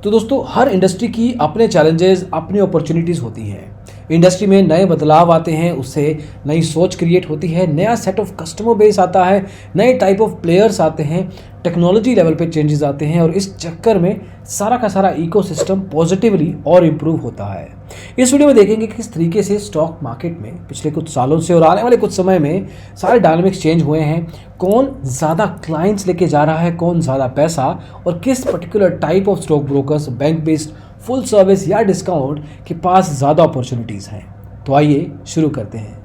तो दोस्तों हर इंडस्ट्री की अपने चैलेंजेस अपनी अपॉर्चुनिटीज़ होती हैं। इंडस्ट्री में नए बदलाव आते हैं, उससे नई सोच क्रिएट होती है, नया सेट ऑफ कस्टमर बेस आता है, नए टाइप ऑफ प्लेयर्स आते हैं, टेक्नोलॉजी लेवल पे चेंजेस आते हैं और इस चक्कर में सारा का सारा इकोसिस्टम पॉजिटिवली और इम्प्रूव होता है। इस वीडियो में देखेंगे कि किस तरीके से स्टॉक मार्केट में पिछले कुछ सालों से और आने वाले कुछ समय में सारे डायनामिक्स चेंज हुए हैं, कौन ज़्यादा क्लाइंट्स लेके जा रहा है, कौन ज़्यादा पैसा, और किस particular type of stock brokers, bank based, full service या डिस्काउंट के पास ज़्यादा अपॉर्चुनिटीज़ हैं। तो आइए शुरू करते हैं।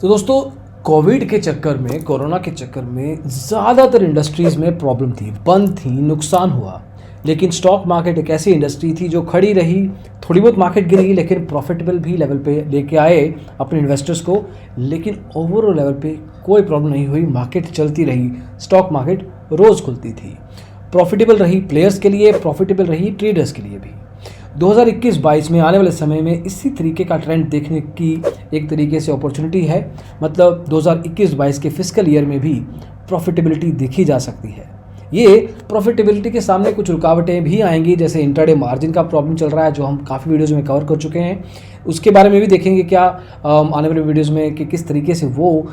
तो दोस्तों कोविड के चक्कर में, कोरोना के चक्कर में ज़्यादातर इंडस्ट्रीज़ में प्रॉब्लम थी, बंद थी, नुकसान हुआ। लेकिन स्टॉक मार्केट एक ऐसी इंडस्ट्री थी जो खड़ी रही, थोड़ी बहुत मार्केट गिरी लेकिन प्रॉफिटेबल भी लेवल पे लेके आए अपने इन्वेस्टर्स को। लेकिन ओवरऑल लेवल पे कोई प्रॉब्लम नहीं हुई, मार्केट चलती रही, स्टॉक मार्केट रोज़ खुलती थी, प्रॉफिटेबल रही प्लेयर्स के लिए, प्रॉफिटेबल रही ट्रेडर्स के लिए भी। 2021-22 में आने वाले समय में इसी तरीके का ट्रेंड देखने की एक तरीके से अपॉर्चुनिटी है। मतलब 2021-22 के फिस्कल ईयर में भी प्रॉफिटेबिलिटी देखी जा सकती है। ये प्रॉफिटेबिलिटी के सामने कुछ रुकावटें भी आएंगी, जैसे इंट्राडे मार्जिन का प्रॉब्लम चल रहा है जो हम काफ़ी वीडियोज़ में कवर कर चुके हैं। उसके बारे में भी देखेंगे क्या आने वाले वीडियोज़ में कि किस तरीके से वो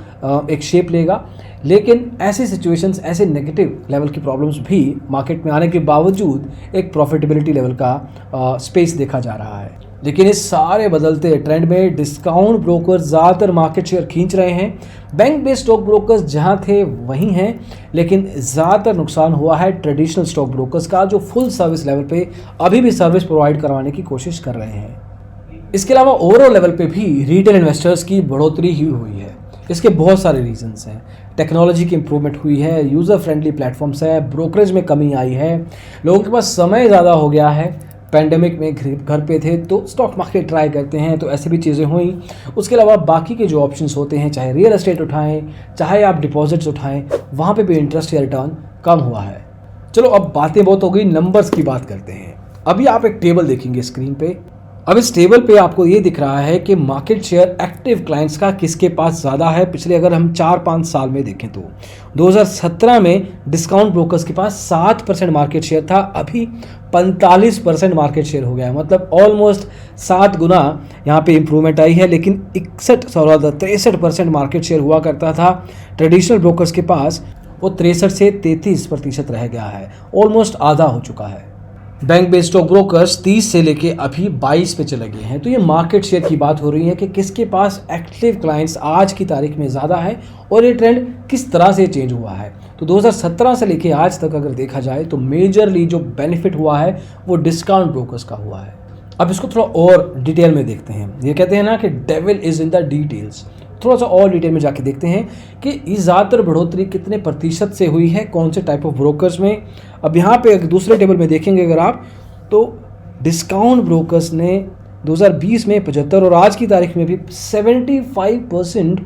एक शेप लेगा। लेकिन ऐसे सिचुएशंस, ऐसे नेगेटिव लेवल की प्रॉब्लम्स भी मार्केट में आने के बावजूद एक प्रॉफिटेबिलिटी लेवल का स्पेस देखा जा रहा है। लेकिन इस सारे बदलते ट्रेंड में डिस्काउंट ब्रोकर्स ज़्यादातर मार्केट शेयर खींच रहे हैं। बैंक बेस्ड स्टॉक ब्रोकर्स जहां थे वहीं हैं, लेकिन ज़्यादातर नुकसान हुआ है ट्रेडिशनल स्टॉक ब्रोकर्स का, जो फुल सर्विस लेवल पे अभी भी सर्विस प्रोवाइड करवाने की कोशिश कर रहे हैं। इसके अलावा ओवरऑल लेवल पे भी रिटेल इन्वेस्टर्स की बढ़ोतरी ही हुई है। इसके बहुत सारे रीजंस हैं। टेक्नोलॉजी की इंप्रूवमेंट हुई है, यूज़र फ्रेंडली प्लेटफॉर्म्स है, ब्रोकरेज में कमी आई है, लोगों के पास समय ज़्यादा हो गया है, पैंडेमिक में घर पे थे तो स्टॉक मार्केट ट्राई करते हैं, तो ऐसी भी चीज़ें हुई। उसके अलावा बाकी के जो ऑप्शंस होते हैं, चाहे रियल एस्टेट उठाएं, चाहे आप डिपॉजिट्स उठाएं, वहाँ पे भी इंटरेस्ट या रिटर्न कम हुआ है। चलो अब बातें बहुत हो गई, नंबर्स की बात करते हैं। अभी आप एक टेबल देखेंगे स्क्रीन पे। अब इस टेबल पे आपको ये दिख रहा है कि मार्केट शेयर एक्टिव क्लाइंट्स का किसके पास ज़्यादा है। पिछले अगर हम 4-5 साल में देखें तो 2017 में डिस्काउंट ब्रोकर्स के पास 7% मार्केट शेयर था, अभी 45% मार्केट शेयर हो गया है। मतलब ऑलमोस्ट 7 गुना यहाँ पे इम्प्रूवमेंट आई है। लेकिन 63% मार्केट शेयर हुआ करता था ट्रेडिशनल ब्रोकर्स के पास, वो 63 से 33% रह गया है, ऑलमोस्ट आधा हो चुका है। बैंक बेस्ड स्टॉक ब्रोकर्स 30 से लेके अभी 22 पे चले गए हैं। तो ये मार्केट शेयर की बात हो रही है कि किसके पास एक्टिव क्लाइंट्स आज की तारीख में ज़्यादा है और ये ट्रेंड किस तरह से चेंज हुआ है। तो 2017 से लेके आज तक अगर देखा जाए तो मेजरली जो बेनिफिट हुआ है वो डिस्काउंट ब्रोकर्स का हुआ है। अब इसको थोड़ा और डिटेल में देखते हैं। ये कहते हैं ना कि devil is in the details. थोड़ा सा और डिटेल में जाके देखते हैं कि ये ज़्यादातर बढ़ोतरी कितने प्रतिशत से हुई है, कौन से टाइप ऑफ ब्रोकर्स में। अब यहाँ पे एक दूसरे टेबल में देखेंगे अगर आप, तो डिस्काउंट ब्रोकर्स ने 2020 में 75 और आज की तारीख में भी 75%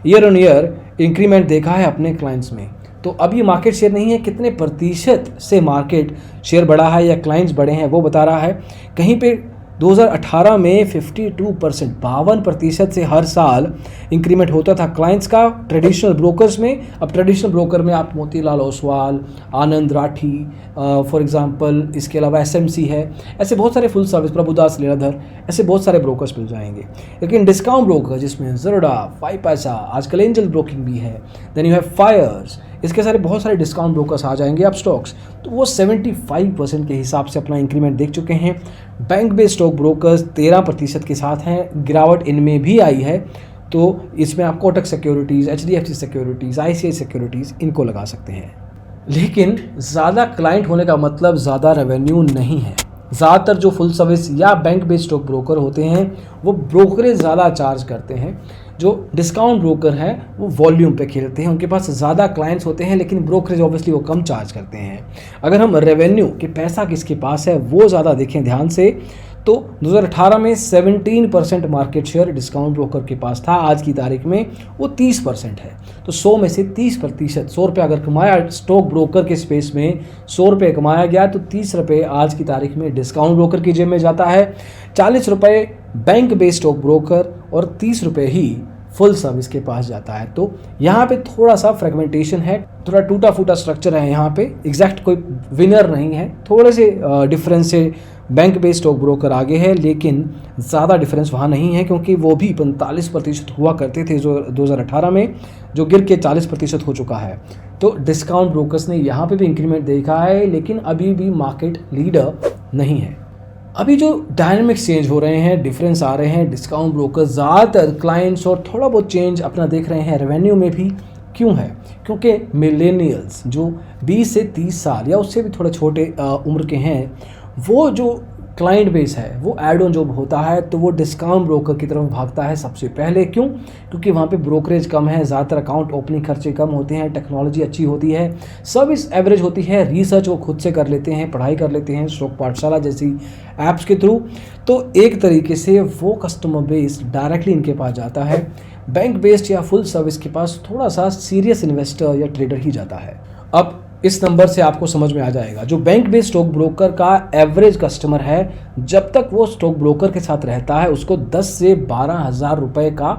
ईयर ऑन ईयर इंक्रीमेंट देखा है अपने क्लाइंट्स में। तो अब ये मार्केट शेयर नहीं है, कितने प्रतिशत से मार्केट शेयर बढ़ा है या क्लाइंट्स बढ़े हैं वो बता रहा है। कहीं पे 2018 में 52% से हर साल इंक्रीमेंट होता था क्लाइंट्स का ट्रेडिशनल ब्रोकर्स में। अब ट्रेडिशनल ब्रोकर में आप मोतीलाल ओसवाल, आनंद राठी फॉर एग्जांपल, इसके अलावा एसएमसी है, ऐसे बहुत सारे फुल सर्विस, प्रभुदास लीलाधर, ऐसे बहुत सारे ब्रोकर्स मिल जाएंगे। लेकिन डिस्काउंट ब्रोकर जिसमें ज़रोडा, 5 पैसा, आजकल एंजल ब्रोकिंग भी है, देन यू हैव फायर्स, इसके सारे बहुत सारे डिस्काउंट ब्रोकर्स आ जाएंगे आप स्टॉक्स। तो वो 75% के हिसाब से अपना इंक्रीमेंट देख चुके हैं। बैंक बेस्ड स्टॉक ब्रोकर्स 13% के साथ हैं, गिरावट इनमें भी आई है। तो इसमें आप Kotak securities, HDFC securities, ICI securities, इनको लगा सकते हैं। लेकिन ज़्यादा क्लाइंट होने का मतलब ज़्यादा रेवेन्यू नहीं है। ज़्यादातर जो फुल सर्विस या बैंक बेस्ड स्टॉक ब्रोकर होते हैं वो ब्रोकरेज ज़्यादा चार्ज करते हैं। जो डिस्काउंट ब्रोकर हैं वो वॉल्यूम पे खेलते हैं, उनके पास ज़्यादा क्लाइंट्स होते हैं लेकिन ब्रोकरेज ऑब्वियसली वो कम चार्ज करते हैं। अगर हम रेवेन्यू कि पैसा किसके पास है वो ज़्यादा देखें ध्यान से, तो 2018 में 17% मार्केट शेयर डिस्काउंट ब्रोकर के पास था, आज की तारीख में वो 30% है। तो 100 में से 30%, 100 रुपये अगर कमाया स्टॉक ब्रोकर के स्पेस में 100 रुपये कमाया गया तो 30 रुपये आज की तारीख में डिस्काउंट ब्रोकर की जेब में जाता है, 40 रुपये बैंक बेस्ड स्टॉक ब्रोकर और 30 रुपये ही फुल सर्विस के पास जाता है। तो यहाँ पे थोड़ा सा फ्रेगमेंटेशन है, थोड़ा टूटा फूटा स्ट्रक्चर है यहाँ पे, एग्जैक्ट कोई विनर नहीं है, थोड़े से डिफरेंस से बैंक बेस्ड स्टॉक ब्रोकर आगे है, लेकिन ज़्यादा डिफरेंस वहाँ नहीं है क्योंकि वो भी 45% हुआ करते थे जो 2018 में, जो गिर के 40% हो चुका है। तो डिस्काउंट ब्रोकर्स ने यहाँ पे भी इंक्रीमेंट देखा है, लेकिन अभी भी मार्केट लीडर नहीं है। अभी जो डायनामिक्स चेंज हो रहे हैं, डिफरेंस आ रहे हैं, डिस्काउंट ब्रोकर ज़्यादातर क्लाइंट्स और थोड़ा बहुत चेंज अपना देख रहे हैं रेवेन्यू में भी। क्यों है? क्योंकि मिलेनियल्स जो 20 से 30 साल या उससे भी थोड़े छोटे उम्र के हैं, वो जो क्लाइंट बेस है वो ऐड ऑन जॉब होता है तो वो डिस्काउंट ब्रोकर की तरफ भागता है सबसे पहले। क्यों? क्योंकि वहाँ पे ब्रोकरेज कम है, ज़्यादातर अकाउंट ओपनिंग खर्चे कम होते हैं, टेक्नोलॉजी अच्छी होती है, सर्विस एवरेज होती है, रिसर्च वो खुद से कर लेते हैं, पढ़ाई कर लेते हैं स्टॉक पाठशाला जैसी ऐप्स के थ्रू। तो एक तरीके से वो कस्टमर बेस डायरेक्टली इनके पास जाता है। बैंक बेस्ड या फुल सर्विस के पास थोड़ा सा सीरियस इन्वेस्टर या ट्रेडर ही जाता है। अब इस नंबर से आपको समझ में आ जाएगा, जो बैंक बेस्ड स्टॉक ब्रोकर का एवरेज कस्टमर है, जब तक वो स्टॉक ब्रोकर के साथ रहता है उसको 10 से 12 हज़ार रुपये का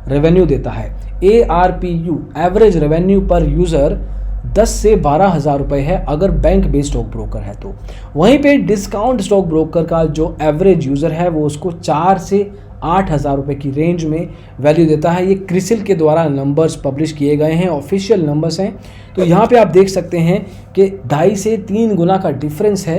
रेवेन्यू देता है। ARPU एवरेज रेवेन्यू पर यूज़र 10 से 12 हज़ार रुपये है अगर बैंक बेस्ड स्टॉक ब्रोकर है तो। वहीं पे डिस्काउंट स्टॉक ब्रोकर का जो एवरेज यूज़र है वो उसको 4 से 8 हज़ार रुपये की रेंज में वैल्यू देता है। ये क्रिसिल के द्वारा नंबर्स पब्लिश किए गए हैं, ऑफिशियल नंबर्स हैं। तो यहाँ पे आप देख सकते हैं कि 2.5 से 3 गुना का डिफरेंस है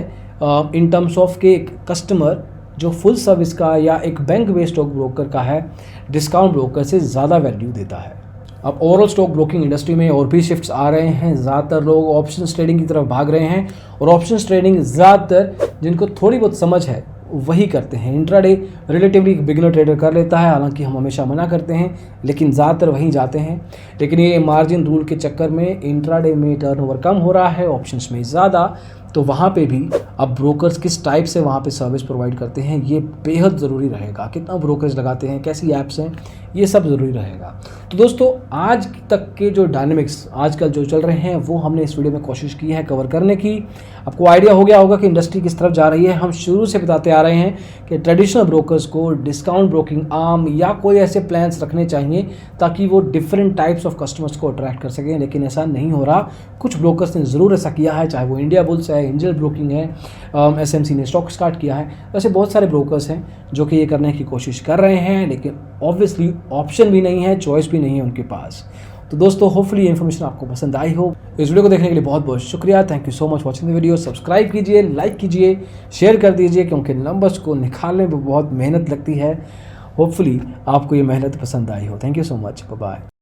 इन टर्म्स ऑफ के एक कस्टमर जो फुल सर्विस का या एक बैंक बेस्ड स्टॉक ब्रोकर का है, डिस्काउंट ब्रोकर से ज़्यादा वैल्यू देता है। अब ओवरऑल स्टॉक ब्रोकिंग इंडस्ट्री में और भी शिफ्ट्स आ रहे हैं, ज़्यादातर लोग ऑप्शंस ट्रेडिंग की तरफ भाग रहे हैं और ऑप्शंस ट्रेडिंग ज़्यादातर जिनको थोड़ी बहुत समझ है वही करते हैं। इंट्राडे रिलेटिवली बिगिनर ट्रेडर कर लेता है, हालांकि हम हमेशा मना करते हैं, लेकिन ज़्यादातर वहीं जाते हैं। लेकिन ये मार्जिन रूल के चक्कर में इंट्राडे में टर्नओवर कम हो रहा है, ऑप्शंस में ज़्यादा, तो वहाँ पे भी अब ब्रोकर्स किस टाइप से वहाँ पे सर्विस प्रोवाइड करते हैं ये बेहद ज़रूरी रहेगा। कितना ब्रोकर्स लगाते हैं, कैसी ऐप्स हैं, ये सब ज़रूरी रहेगा। तो दोस्तों, आज तक के जो डायनेमिक्स आजकल जो चल रहे हैं वो हमने इस वीडियो में कोशिश की है कवर करने की। आपको आइडिया हो गया होगा कि इंडस्ट्री किस तरफ जा रही है। हम शुरू से बताते आ रहे हैं कि ट्रेडिशनल ब्रोकर्स को डिस्काउंट ब्रोकिंग आर्म या कोई ऐसे प्लान्स रखने चाहिए ताकि वो डिफरेंट टाइप्स ऑफ कस्टमर्स को अट्रैक्ट कर सकें, लेकिन ऐसा नहीं हो रहा। कुछ ब्रोकर्स ने ज़रूर ऐसा किया है, चाहे वो इंडिया बुल्स है, एंजल ब्रोकिंग है, SMC ने स्टॉक स्टार्ट किया है। वैसे बहुत सारे ब्रोकर्स हैं जो कि ये करने की कोशिश कर रहे हैं, लेकिन ऑब्वियसली ऑप्शन भी नहीं है, चॉइस भी नहीं है उनके पास। तो दोस्तों, होपफुली ये इन्फॉर्मेशन आपको पसंद आई हो। इस वीडियो को देखने के लिए बहुत बहुत शुक्रिया। Thank you so much watching the video. Subscribe कीजिए, लाइक कीजिए, शेयर कर दीजिए, क्योंकि नंबर्स को निकालने में बहुत मेहनत लगती है। होपफुली आपको ये मेहनत पसंद आई हो। Thank you so much, bye bye.